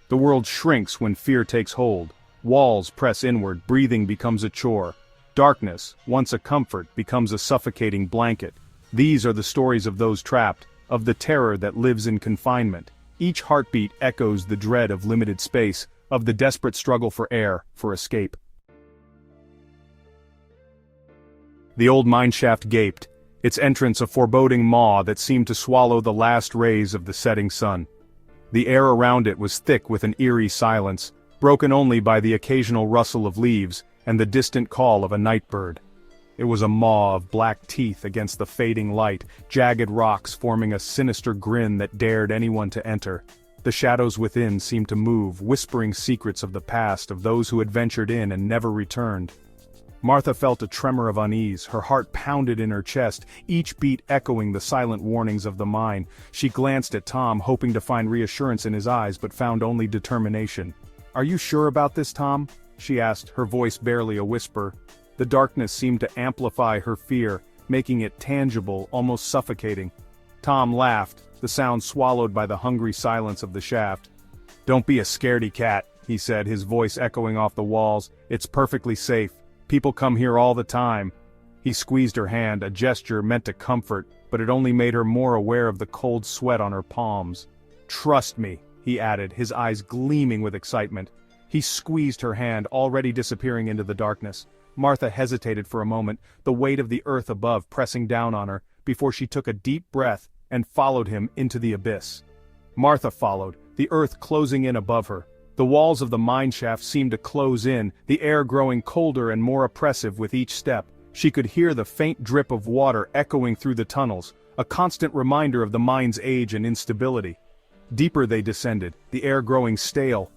The world shrinks when fear takes hold. Walls press inward, breathing becomes a chore. Darkness, once a comfort, becomes a suffocating blanket. These are the stories of those trapped, of the terror that lives in confinement. Each heartbeat echoes the dread of limited space, of the desperate struggle for air, for escape. The old mineshaft gaped, its entrance a foreboding maw that seemed to swallow the last rays of the setting sun. The air around it was thick with an eerie silence, broken only by the occasional rustle of leaves and the distant call of a night bird. It was a maw of black teeth against the fading light, jagged rocks forming a sinister grin that dared anyone to enter. The shadows within seemed to move, whispering secrets of the past of those who had ventured in and never returned. Martha felt a tremor of unease, her heart pounded in her chest, each beat echoing the silent warnings of the mine. She glanced at Tom, hoping to find reassurance in his eyes, but found only determination. "Are you sure about this, Tom?" she asked, her voice barely a whisper. The darkness seemed to amplify her fear, making it tangible, almost suffocating. Tom laughed, the sound swallowed by the hungry silence of the shaft. "Don't be a scaredy cat," he said, his voice echoing off the walls. "It's perfectly safe. People come here all the time." He squeezed her hand, a gesture meant to comfort, but it only made her more aware of the cold sweat on her palms. "Trust me," he added, his eyes gleaming with excitement. He squeezed her hand, already disappearing into the darkness. Martha hesitated for a moment, the weight of the earth above pressing down on her, before she took a deep breath and followed him into the abyss. Martha followed, the earth closing in above her. The walls of the mineshaft seemed to close in, the air growing colder and more oppressive with each step. She could hear the faint drip of water echoing through the tunnels, a constant reminder of the mine's age and instability. Deeper they descended, the air growing stale,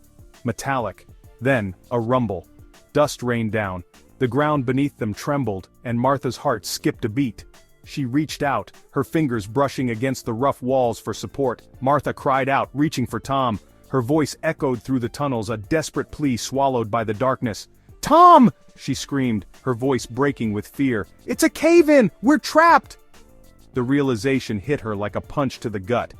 metallic. Then, a rumble. Dust rained down. The ground beneath them trembled, and Martha's heart skipped a beat. She reached out, her fingers brushing against the rough walls for support. Martha cried out, reaching for Tom. Her voice echoed through the tunnels, a desperate plea swallowed by the darkness. "Tom!" she screamed, her voice breaking with fear. "It's a cave-in! We're trapped!" The realization hit her like a punch to the gut.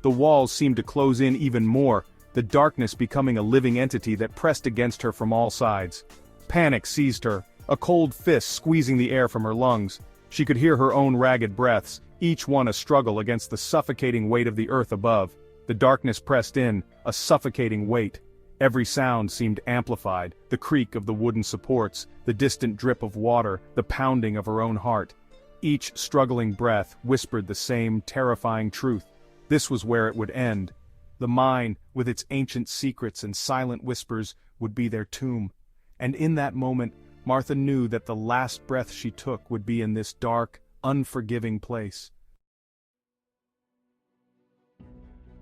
The walls seemed to close in even more, the darkness becoming a living entity that pressed against her from all sides. Panic seized her, a cold fist squeezing the air from her lungs. She could hear her own ragged breaths, each one a struggle against the suffocating weight of the earth above. The darkness pressed in, a suffocating weight. Every sound seemed amplified, the creak of the wooden supports, the distant drip of water, the pounding of her own heart. Each struggling breath whispered the same terrifying truth. This was where it would end. The mine, with its ancient secrets and silent whispers, would be their tomb. And in that moment, Martha knew that the last breath she took would be in this dark, unforgiving place.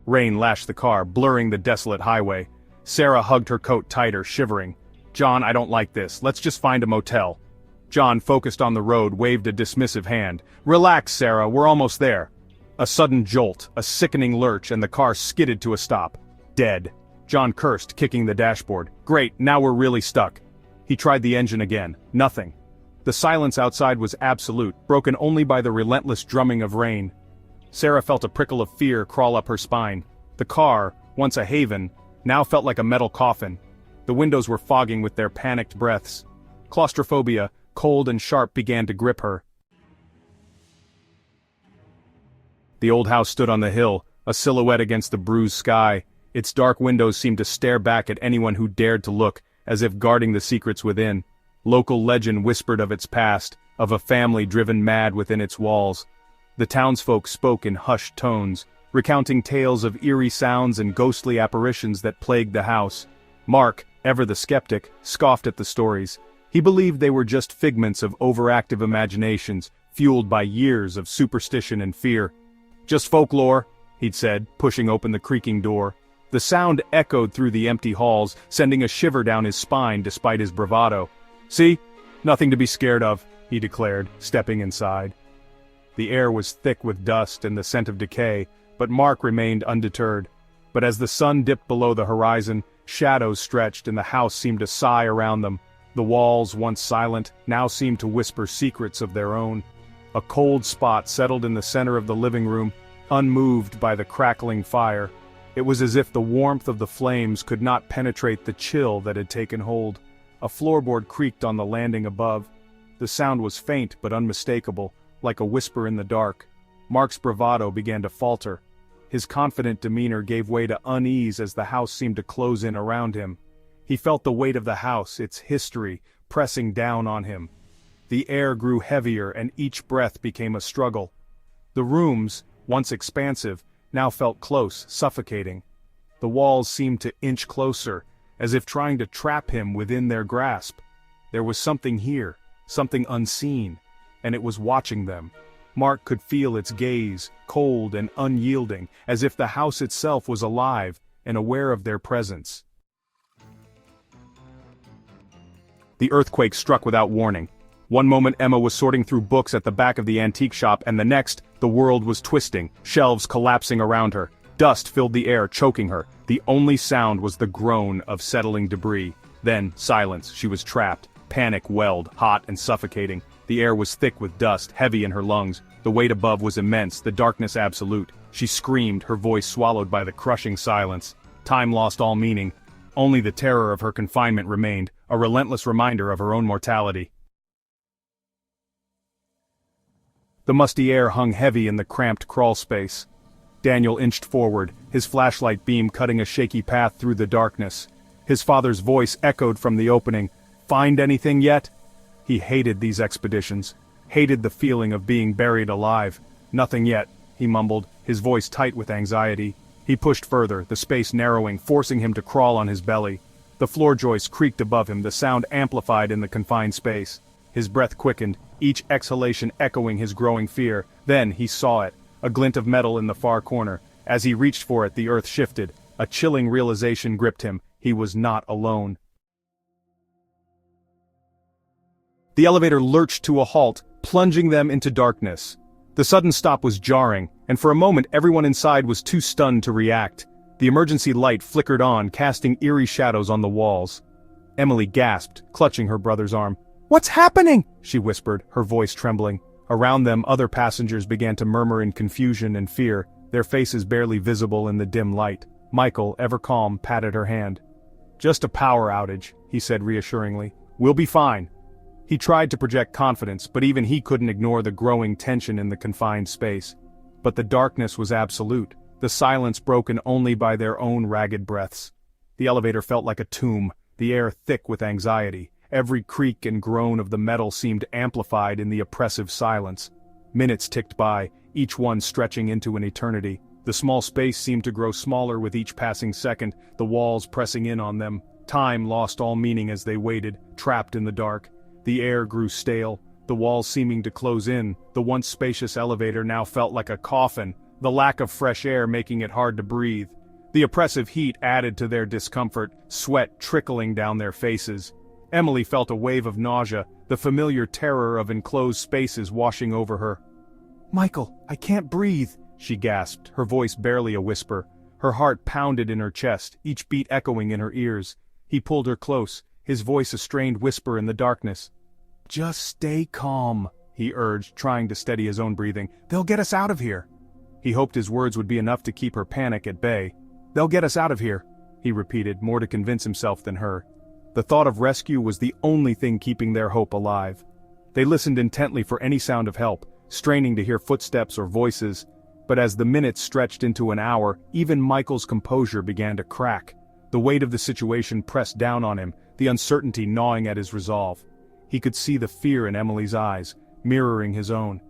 Rain lashed the car, blurring the desolate highway. Sarah hugged her coat tighter, shivering. "John, I don't like this. Let's just find a motel." John, focused on the road, waved a dismissive hand. "Relax, Sarah, we're almost there." A sudden jolt, a sickening lurch, and the car skidded to a stop. Dead. John cursed, kicking the dashboard. "Great, now we're really stuck." He tried the engine again. Nothing. The silence outside was absolute, broken only by the relentless drumming of rain. Sarah felt a prickle of fear crawl up her spine. The car, once a haven, now felt like a metal coffin. The windows were fogging with their panicked breaths. Claustrophobia, cold and sharp, began to grip her. The old house stood on the hill, a silhouette against the bruised sky. Its dark windows seemed to stare back at anyone who dared to look, as if guarding the secrets within. Local legend whispered of its past, of a family driven mad within its walls. The townsfolk spoke in hushed tones, recounting tales of eerie sounds and ghostly apparitions that plagued the house. Mark, ever the skeptic, scoffed at the stories. He believed they were just figments of overactive imaginations, fueled by years of superstition and fear. "Just folklore," he'd said, pushing open the creaking door. The sound echoed through the empty halls, sending a shiver down his spine despite his bravado. "See? Nothing to be scared of," he declared, stepping inside. The air was thick with dust and the scent of decay, but Mark remained undeterred. But as the sun dipped below the horizon, shadows stretched and the house seemed to sigh around them. The walls, once silent, now seemed to whisper secrets of their own. A cold spot settled in the center of the living room, unmoved by the crackling fire. It was as if the warmth of the flames could not penetrate the chill that had taken hold. A floorboard creaked on the landing above. The sound was faint but unmistakable, like a whisper in the dark. Mark's bravado began to falter. His confident demeanor gave way to unease as the house seemed to close in around him. He felt the weight of the house, its history, pressing down on him. The air grew heavier and each breath became a struggle. The rooms, once expansive, now felt close, suffocating. The walls seemed to inch closer, as if trying to trap him within their grasp. There was something here, something unseen, and it was watching them. Mark could feel its gaze, cold and unyielding, as if the house itself was alive and aware of their presence. The earthquake struck without warning. One moment Emma was sorting through books at the back of the antique shop, and the next, the world was twisting, shelves collapsing around her. Dust filled the air, choking her. The only sound was the groan of settling debris. Then, silence. She was trapped. Panic welled, hot and suffocating. The air was thick with dust, heavy in her lungs. The weight above was immense, the darkness absolute. She screamed, her voice swallowed by the crushing silence. Time lost all meaning. Only the terror of her confinement remained, a relentless reminder of her own mortality. The musty air hung heavy in the cramped crawl space. Daniel inched forward, his flashlight beam cutting a shaky path through the darkness. His father's voice echoed from the opening. "Find anything yet?" He hated these expeditions, hated the feeling of being buried alive. "Nothing yet," he mumbled, his voice tight with anxiety. He pushed further, the space narrowing, forcing him to crawl on his belly. The floor joists creaked above him, the sound amplified in the confined space. His breath quickened, each exhalation echoing his growing fear. Then he saw it, a glint of metal in the far corner. As he reached for it, the earth shifted. A chilling realization gripped him. He was not alone. The elevator lurched to a halt, plunging them into darkness. The sudden stop was jarring, and for a moment everyone inside was too stunned to react. The emergency light flickered on, casting eerie shadows on the walls. Emily gasped, clutching her brother's arm. "What's happening?" she whispered, her voice trembling. Around them, other passengers began to murmur in confusion and fear, their faces barely visible in the dim light. Michael, ever calm, patted her hand. "Just a power outage," he said reassuringly. "We'll be fine." He tried to project confidence, but even he couldn't ignore the growing tension in the confined space. But the darkness was absolute, the silence broken only by their own ragged breaths. The elevator felt like a tomb, the air thick with anxiety. Every creak and groan of the metal seemed amplified in the oppressive silence. Minutes ticked by, each one stretching into an eternity. The small space seemed to grow smaller with each passing second, the walls pressing in on them. Time lost all meaning as they waited, trapped in the dark. The air grew stale, the walls seeming to close in. The once spacious elevator now felt like a coffin, the lack of fresh air making it hard to breathe. The oppressive heat added to their discomfort, sweat trickling down their faces. Emily felt a wave of nausea, the familiar terror of enclosed spaces washing over her. "Michael, I can't breathe," she gasped, her voice barely a whisper. Her heart pounded in her chest, each beat echoing in her ears. He pulled her close, his voice a strained whisper in the darkness. "Just stay calm," he urged, trying to steady his own breathing. "They'll get us out of here." He hoped his words would be enough to keep her panic at bay. "They'll get us out of here," he repeated, more to convince himself than her. The thought of rescue was the only thing keeping their hope alive. They listened intently for any sound of help, straining to hear footsteps or voices. But as the minutes stretched into an hour, even Michael's composure began to crack. The weight of the situation pressed down on him, the uncertainty gnawing at his resolve. He could see the fear in Emily's eyes, mirroring his own.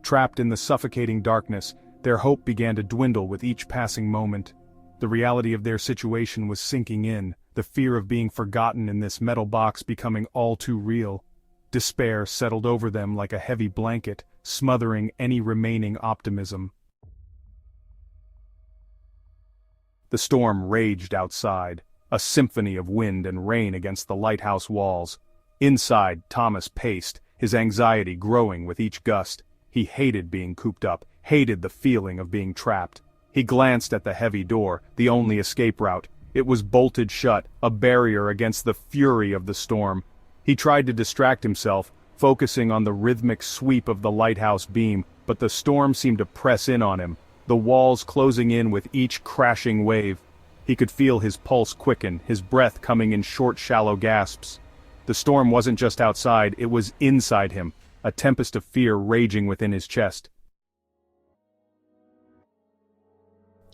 Trapped in the suffocating darkness, their hope began to dwindle with each passing moment. The reality of their situation was sinking in, the fear of being forgotten in this metal box becoming all too real. Despair settled over them like a heavy blanket, smothering any remaining optimism. The storm raged outside, a symphony of wind and rain against the lighthouse walls. Inside, Thomas paced, his anxiety growing with each gust. He hated being cooped up, hated the feeling of being trapped. He glanced at the heavy door, the only escape route. It was bolted shut, a barrier against the fury of the storm. He tried to distract himself, focusing on the rhythmic sweep of the lighthouse beam, but the storm seemed to press in on him. the walls closing in with each crashing wave. He could feel his pulse quicken, his breath coming in short, shallow gasps. The storm wasn't just outside, it was inside him, a tempest of fear raging within his chest.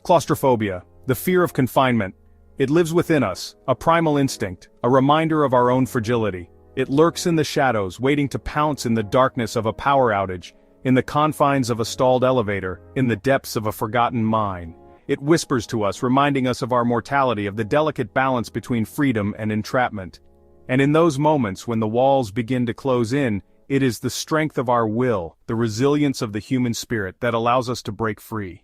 Claustrophobia, the fear of confinement. It lives within us, a primal instinct, a reminder of our own fragility. It lurks in the shadows, waiting to pounce in the darkness of a power outage, in the confines of a stalled elevator, in the depths of a forgotten mine. It whispers to us, reminding us of our mortality, of the delicate balance between freedom and entrapment. And in those moments when the walls begin to close in, it is the strength of our will, the resilience of the human spirit that allows us to break free.